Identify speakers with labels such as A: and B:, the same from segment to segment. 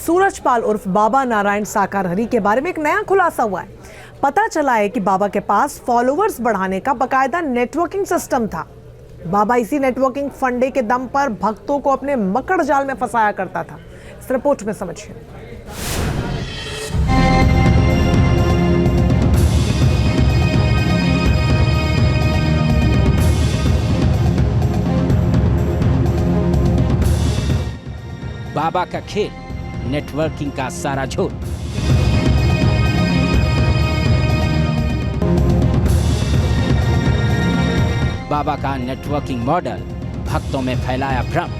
A: सूरजपाल उर्फ बाबा नारायण साकार हरि के बारे में एक नया खुलासा हुआ है। पता चला है कि बाबा के पास फॉलोअर्स बढ़ाने का बकायदा नेटवर्किंग सिस्टम था। बाबा इसी नेटवर्किंग फंडे के दम पर भक्तों को अपने मकड़ जाल में फंसाया करता था। इस रिपोर्ट में समझिए।
B: बाबा का खेल, नेटवर्किंग का सारा झोल। बाबा का नेटवर्किंग मॉडल भक्तों में फैलाया भ्रम।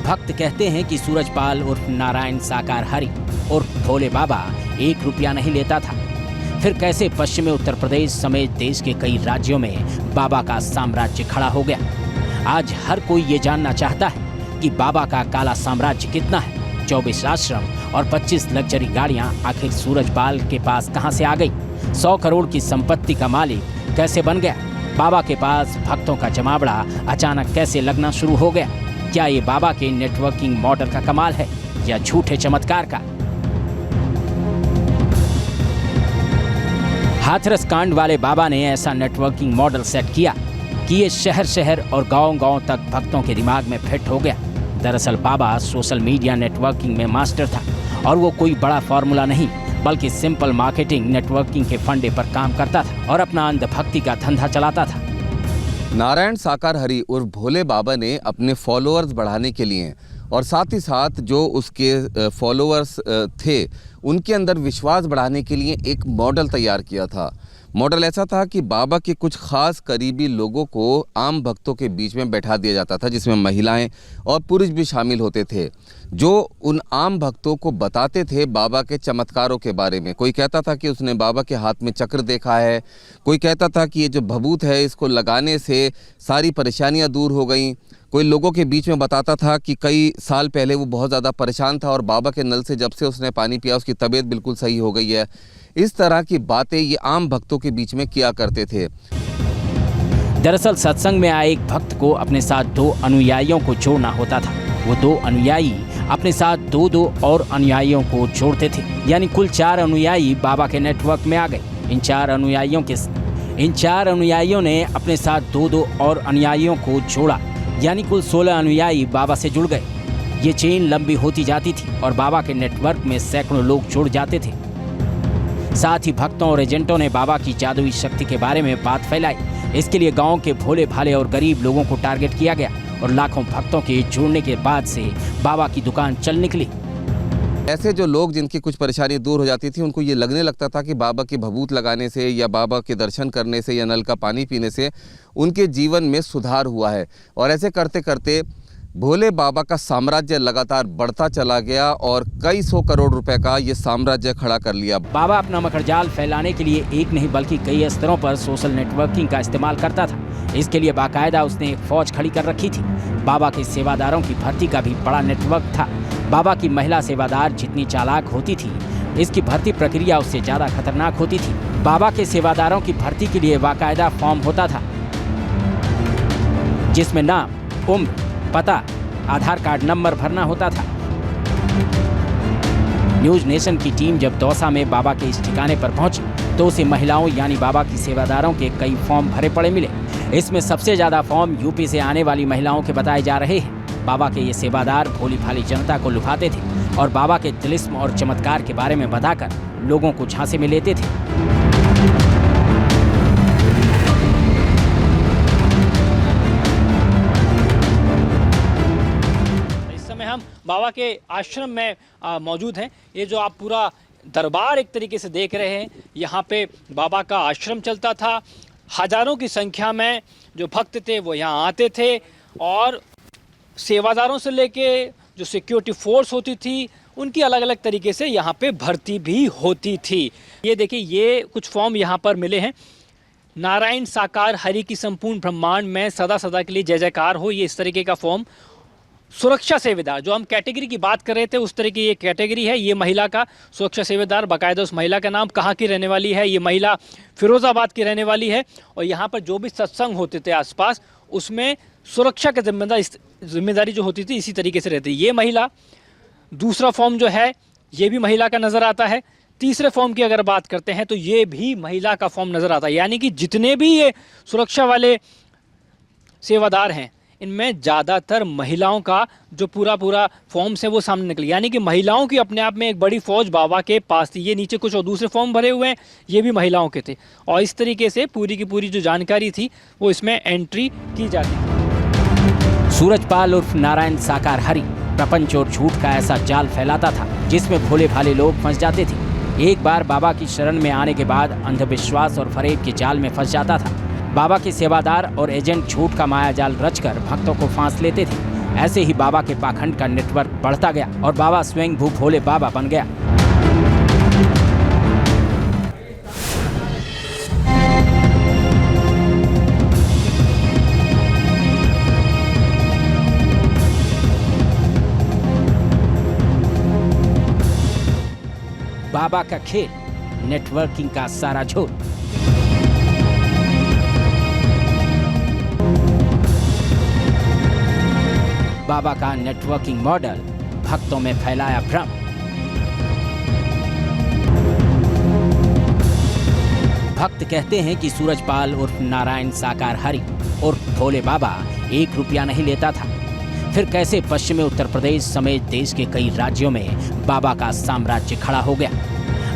B: भक्त कहते हैं कि सूरजपाल उर्फ नारायण साकार हरि उर्फ भोले बाबा 1 रुपया नहीं लेता था। फिर कैसे पश्चिमी उत्तर प्रदेश समेत देश के कई राज्यों में बाबा का साम्राज्य खड़ा हो गया। आज हर कोई ये जानना चाहता है कि बाबा का काला साम्राज्य कितना है। 24 आश्रम और 25 लग्जरी गाड़ियां आखिर सूरजपाल के पास कहां से आ गई। 100 करोड़ की संपत्ति का मालिक कैसे बन गया। बाबा के पास भक्तों का जमावड़ा अचानक कैसे लगना शुरू हो गया। क्या ये बाबा के नेटवर्किंग मॉडल का कमाल है या झूठे चमत्कार का। हाथरस कांड वाले बाबा ने ऐसा नेटवर्किंग मॉडल सेट किया कि ये शहर शहर और गांव-गांव तक भक्तों के दिमाग में फिट हो गया। दरअसल बाबा सोशल मीडिया नेटवर्किंग में मास्टर था और वो कोई बड़ा फॉर्मूला नहीं बल्कि सिंपल मार्केटिंग नेटवर्किंग के फंडे पर काम करता था और अपना अंधभक्ति का धंधा चलाता था।
C: नारायण साकार हरि उर्फ भोले बाबा ने अपने फॉलोअर्स बढ़ाने के लिए और साथ ही साथ जो उसके फॉलोअर्स थे उनके अंदर विश्वास बढ़ाने के लिए एक मॉडल तैयार किया था। मॉडल ऐसा था कि बाबा के कुछ खास करीबी लोगों को आम भक्तों के बीच में बैठा दिया जाता था, जिसमें महिलाएं और पुरुष भी शामिल होते थे, जो उन आम भक्तों को बताते थे बाबा के चमत्कारों के बारे में। कोई कहता था कि उसने बाबा के हाथ में चक्र देखा है, कोई कहता था कि ये जो भभूत है इसको लगाने से सारी परेशानियां दूर हो गईं। कोई लोगों के बीच में बताता था कि कई साल पहले वो बहुत ज़्यादा परेशान था और बाबा के नल से जब से उसने पानी पिया उसकी तबीयत बिल्कुल सही हो गई है। इस तरह की बातें ये आम भक्तों के बीच में किया करते थे।
B: दरअसल सत्संग में आए एक भक्त को अपने साथ 2 अनुयायियों को जोड़ना होता था। वो 2 अनुयायी अपने साथ 2-2 और अनुयायियों को जोड़ते थे, यानी कुल 4 अनुयायी बाबा के नेटवर्क में आ गए। इन 4 अनुयायियों ने अपने साथ 2-2 और अनुयायियों को जोड़ा, यानी कुल 16 अनुयायी बाबा से जुड़ गए। ये चेन लंबी होती जाती थी और बाबा के नेटवर्क में सैकड़ों लोग जुड़ जाते थे। साथ ही भक्तों और एजेंटों ने बाबा की जादुई शक्ति के बारे में बात फैलाई। इसके लिए गांव के भोले भाले और गरीब लोगों को टारगेट किया गया और लाखों भक्तों के जुड़ने के बाद से बाबा की दुकान चल निकली।
C: ऐसे जो लोग जिनकी कुछ परेशानी दूर हो जाती थी उनको ये लगने लगता था कि बाबा की भभूत लगाने से या बाबा के दर्शन करने से या नल का पानी पीने से उनके जीवन में सुधार हुआ है। और ऐसे करते करते भोले बाबा का साम्राज्य लगातार बढ़ता चला गया और कई 100 करोड़ रुपए का ये साम्राज्य खड़ा कर लिया।
B: बाबा अपना मकड़जाल फैलाने के लिए एक नहीं बल्कि कई स्तरों पर सोशल नेटवर्किंग का इस्तेमाल करता था। इसके लिए बाकायदा उसने एक फौज खड़ी कर रखी थी। बाबा के सेवादारों की भर्ती का भी बड़ा नेटवर्क था। बाबा की महिला सेवादार जितनी चालाक होती थी, इसकी भर्ती प्रक्रिया उससे ज्यादा खतरनाक होती थी। बाबा के सेवादारों की भर्ती के लिए बाकायदा फॉर्म होता था, जिसमें नाम, उम्र, पता, आधार कार्ड नंबर भरना होता था। न्यूज नेशन की टीम जब दौसा में बाबा के इस ठिकाने पर पहुंची तो उसे महिलाओं यानी बाबा की सेवादारों के कई फॉर्म भरे पड़े मिले। इसमें सबसे ज्यादा फॉर्म यूपी से आने वाली महिलाओं के बताए जा रहे हैं। बाबा के ये सेवादार भोली भाली जनता को लुभाते थे और बाबा के तिलिस्म और चमत्कार के बारे में बताकर लोगों को झांसे में लेते थे।
D: बाबा के आश्रम में मौजूद हैं। ये जो आप पूरा दरबार एक तरीके से देख रहे हैं, यहाँ पे बाबा का आश्रम चलता था। हजारों की संख्या में जो भक्त थे वो यहाँ आते थे और सेवादारों से लेके जो सिक्योरिटी फोर्स होती थी उनकी अलग अलग तरीके से यहाँ पे भर्ती भी होती थी। ये देखिए, ये कुछ फॉर्म यहाँ पर मिले हैं। नारायण साकार हरि की संपूर्ण ब्रह्मांड में सदा सदा के लिए जय जयकार हो, ये इस तरीके का फॉर्म। सुरक्षा सेवेदार, जो हम कैटेगरी की बात कर रहे थे उस तरह की ये कैटेगरी है। ये महिला का सुरक्षा सेवेदार, बाकायदा उस महिला का नाम, कहाँ की रहने वाली है, ये महिला फिरोजाबाद की रहने वाली है। और यहाँ पर जो भी सत्संग होते थे आसपास, उसमें सुरक्षा की जिम्मेदारी जो होती थी इसी तरीके से रहती। ये महिला, दूसरा फॉर्म जो है ये भी महिला का नज़र आता है। तीसरे फॉर्म की अगर बात करते हैं तो ये भी महिला का फॉर्म नज़र आता है। यानी कि जितने भी ये सुरक्षा वाले सेवादार हैं इनमें ज़्यादातर महिलाओं का जो पूरा फॉर्म है वो सामने निकले। यानी कि महिलाओं की अपने आप में एक बड़ी फौज बाबा के पास थी। ये नीचे कुछ और दूसरे फॉर्म भरे हुए हैं, ये भी महिलाओं के थे। और इस तरीके से पूरी की पूरी जो जानकारी थी वो इसमें एंट्री की जाती थी।
B: सूरजपाल उर्फ नारायण साकार हरि प्रपंच और झूठ का ऐसा जाल फैलाता था जिसमें भोले भाले लोग फंस जाते थे। एक बार बाबा की शरण में आने के बाद अंधविश्वास और फरेब के जाल में फंस जाता था। बाबा के सेवादार और एजेंट झूठ का माया जाल रचकर भक्तों को फांस लेते थे। ऐसे ही बाबा के पाखंड का नेटवर्क बढ़ता गया और बाबा स्वयं भू भोले बाबा बन गया। बाबा का खेल, नेटवर्किंग का सारा झोल। बाबा का नेटवर्किंग मॉडल भक्तों में फैलाया भ्रम। भक्त कहते हैं कि सूरजपाल उर्फ नारायण साकार हरि उर्फ भोले बाबा 1 रुपया नहीं लेता था। फिर कैसे पश्चिमी उत्तर प्रदेश समेत देश के कई राज्यों में बाबा का साम्राज्य खड़ा हो गया।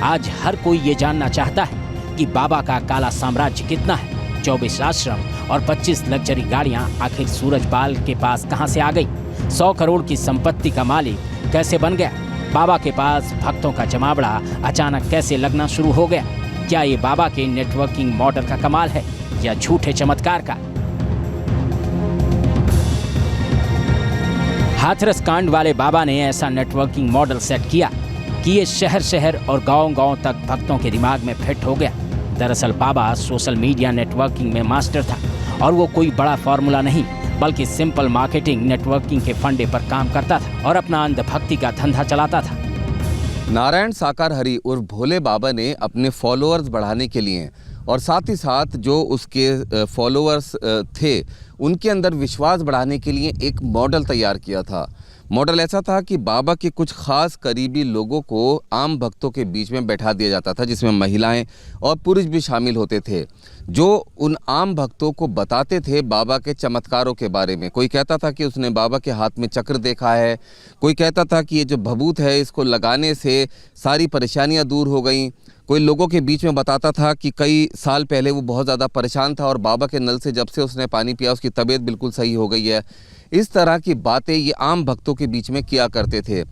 B: आज हर कोई ये जानना चाहता है कि बाबा का काला साम्राज्य कितना है। 24 आश्रम और 25 लग्जरी गाड़ियां आखिर सूरजपाल के पास कहां से आ गई। 100 करोड़ की संपत्ति का मालिक कैसे बन गया। बाबा के पास भक्तों का जमावड़ा अचानक कैसे लगना शुरू हो गया। क्या ये बाबा के नेटवर्किंग मॉडल का कमाल है या झूठे चमत्कार का। हाथरस कांड वाले बाबा ने ऐसा नेटवर्किंग मॉडल सेट किया कि ये शहर शहर और गांव-गांव तक भक्तों के दिमाग में फिट हो गया। दरअसल बाबा सोशल मीडिया नेटवर्किंग में मास्टर था और वो कोई बड़ा फॉर्मूला नहीं बल्कि सिंपल मार्केटिंग नेटवर्किंग के फंडे पर काम करता था और अपना अंधभक्ति का धंधा चलाता था।
C: नारायण साकार हरि उर्फ भोले बाबा ने अपने फॉलोअर्स बढ़ाने के लिए और साथ ही साथ जो उसके फॉलोअर्स थे उनके अंदर विश्वास बढ़ाने के लिए एक मॉडल तैयार किया था। मॉडल ऐसा था कि बाबा के कुछ खास करीबी लोगों को आम भक्तों के बीच में बैठा दिया जाता था, जिसमें महिलाएं और पुरुष भी शामिल होते थे, जो उन आम भक्तों को बताते थे बाबा के चमत्कारों के बारे में। कोई कहता था कि उसने बाबा के हाथ में चक्र देखा है, कोई कहता था कि ये जो भभूत है इसको लगाने से सारी परेशानियां दूर हो गईं। कोई लोगों के बीच में बताता था कि कई साल पहले वो बहुत ज़्यादा परेशान था और बाबा के नल से जब से उसने पानी पिया उसकी तबीयत बिल्कुल सही हो गई है। इस तरह की बातें ये आम भक्तों के बीच में किया करते थे।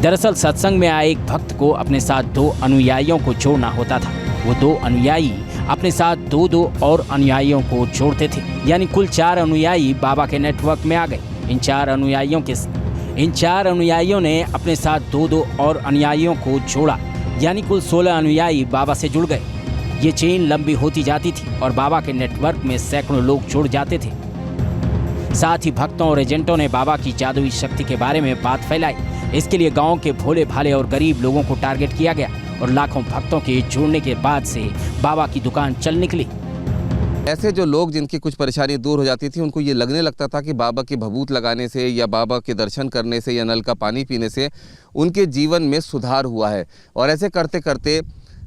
B: दरअसल सत्संग में आए एक भक्त को अपने साथ 2 अनुयायियों को जोड़ना होता था। वो 2 अनुयायी अपने साथ 2 और अनुयायियों को जोड़ते थे, यानी कुल 4 अनुयायी बाबा के नेटवर्क में आ गए। इन 4 अनुयायियों ने अपने साथ 2 और अनुयायियों को जोड़ा, यानी कुल 16 अनुयायी बाबा से जुड़ गए। ये चेन लंबी होती जाती थी और बाबा के नेटवर्क में सैकड़ों लोग जुड़ जाते थे। साथ ही भक्तों और एजेंटों ने बाबा की जादुई शक्ति के बारे में बात फैलाई। इसके लिए गांव के भोले भाले और गरीब लोगों को टारगेट किया गया और लाखों भक्तों के जुड़ने के बाद से बाबा की दुकान चल निकली।
C: ऐसे जो लोग जिनकी कुछ परेशानी दूर हो जाती थी उनको ये लगने लगता था कि बाबा की भभूत लगाने से या बाबा के दर्शन करने से या नल का पानी पीने से उनके जीवन में सुधार हुआ है। और ऐसे करते करते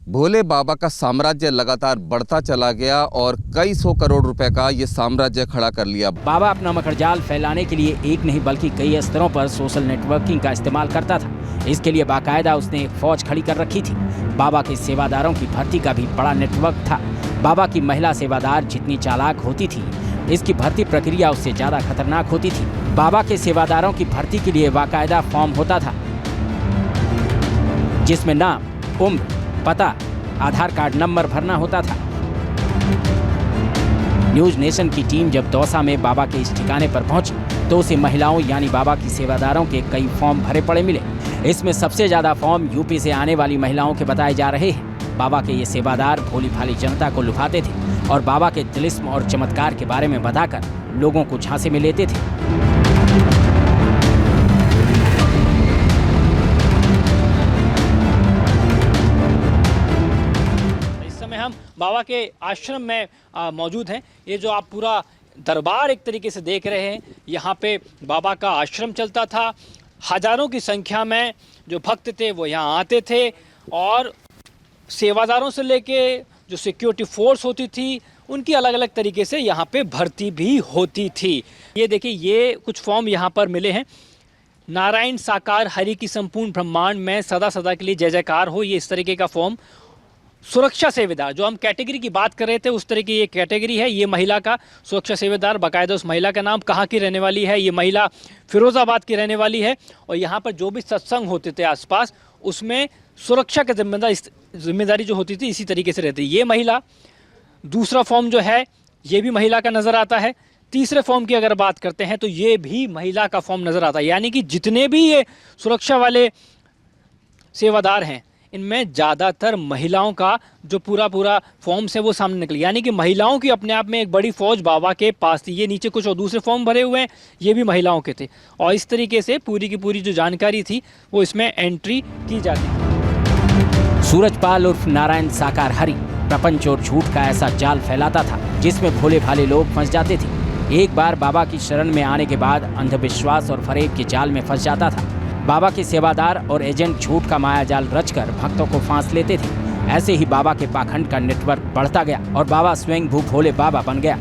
C: भोले बाबा का साम्राज्य लगातार बढ़ता चला गया और कई 100 करोड़ रुपए का ये साम्राज्य खड़ा कर लिया।
B: बाबा अपना मकड़जाल फैलाने के लिए एक नहीं बल्कि कई स्तरों पर सोशल नेटवर्किंग का इस्तेमाल करता था। इसके लिए बाकायदा उसने एक फौज खड़ी कर रखी थी। बाबा के सेवादारों की भर्ती का भी बड़ा नेटवर्क था। बाबा की महिला सेवादार जितनी चालाक होती थी, इसकी भर्ती प्रक्रिया उससे ज़्यादा खतरनाक होती थी। बाबा के सेवादारों की भर्ती के लिए बाकायदा फॉर्म होता था जिसमें नाम, उम्र, पता, आधार कार्ड नंबर भरना होता था। न्यूज नेशन की टीम जब दौसा में बाबा के इस ठिकाने पर पहुंची तो उसे महिलाओं यानी बाबा की सेवादारों के कई फॉर्म भरे पड़े मिले। इसमें सबसे ज्यादा फॉर्म यूपी से आने वाली महिलाओं के बताए जा रहे हैं। बाबा के ये सेवादार भोली भाली जनता को लुभाते थे और बाबा के तिलिस्म और चमत्कार के बारे में बताकर लोगों को झांसे में लेते थे।
D: हम बाबा के आश्रम में मौजूद हैं। ये जो आप पूरा दरबार एक तरीके से देख रहे हैं। यहाँ पे बाबा का आश्रम चलता था। हजारों की संख्या में जो भक्त थे वो यहाँ आते थे और सेवादारों से लेके जो सिक्योरिटी फोर्स होती थी उनकी अलग अलग तरीके से यहाँ पे भर्ती भी होती थी। ये देखिए, ये कुछ फॉर्म यहाँ पर मिले हैं। नारायण साकार हरि की संपूर्ण ब्रह्मांड में सदा सदा के लिए जय जयकार हो, ये इस तरीके का फॉर्म। सुरक्षा सेवेदार, जो हम कैटेगरी की बात कर रहे थे उस तरह की ये कैटेगरी है। ये महिला का सुरक्षा सेवेदार, बाकायदा उस महिला का नाम, कहाँ की रहने वाली है, ये महिला फिरोजाबाद की रहने वाली है। और यहाँ पर जो भी सत्संग होते थे आसपास, उसमें सुरक्षा की जिम्मेदारी जो होती थी इसी तरीके से रहती। ये महिला। दूसरा फॉर्म जो है ये भी महिला का नज़र आता है। तीसरे फॉर्म की अगर बात करते हैं तो ये भी महिला का फॉर्म नज़र आता है। यानी कि जितने भी ये सुरक्षा वाले सेवादार हैं इनमें ज़्यादातर महिलाओं का जो पूरा फॉर्म है वो सामने निकले। यानी कि महिलाओं की अपने आप में एक बड़ी फौज बाबा के पास थी। ये नीचे कुछ और दूसरे फॉर्म भरे हुए हैं, ये भी महिलाओं के थे। और इस तरीके से पूरी की पूरी जो जानकारी थी वो इसमें एंट्री की जाती है।
B: सूरजपाल उर्फ नारायण साकार हरि प्रपंच और झूठ का ऐसा जाल फैलाता था जिसमें भोले भाले लोग फंस जाते थे। एक बार बाबा की शरण में आने के बाद अंधविश्वास और फरेब के जाल में फंस जाता था। बाबा के सेवादार और एजेंट झूठ का माया जाल रचकर भक्तों को फांस लेते थे। ऐसे ही बाबा के पाखंड का नेटवर्क बढ़ता गया और बाबा स्वयं भू भोले बाबा बन गया।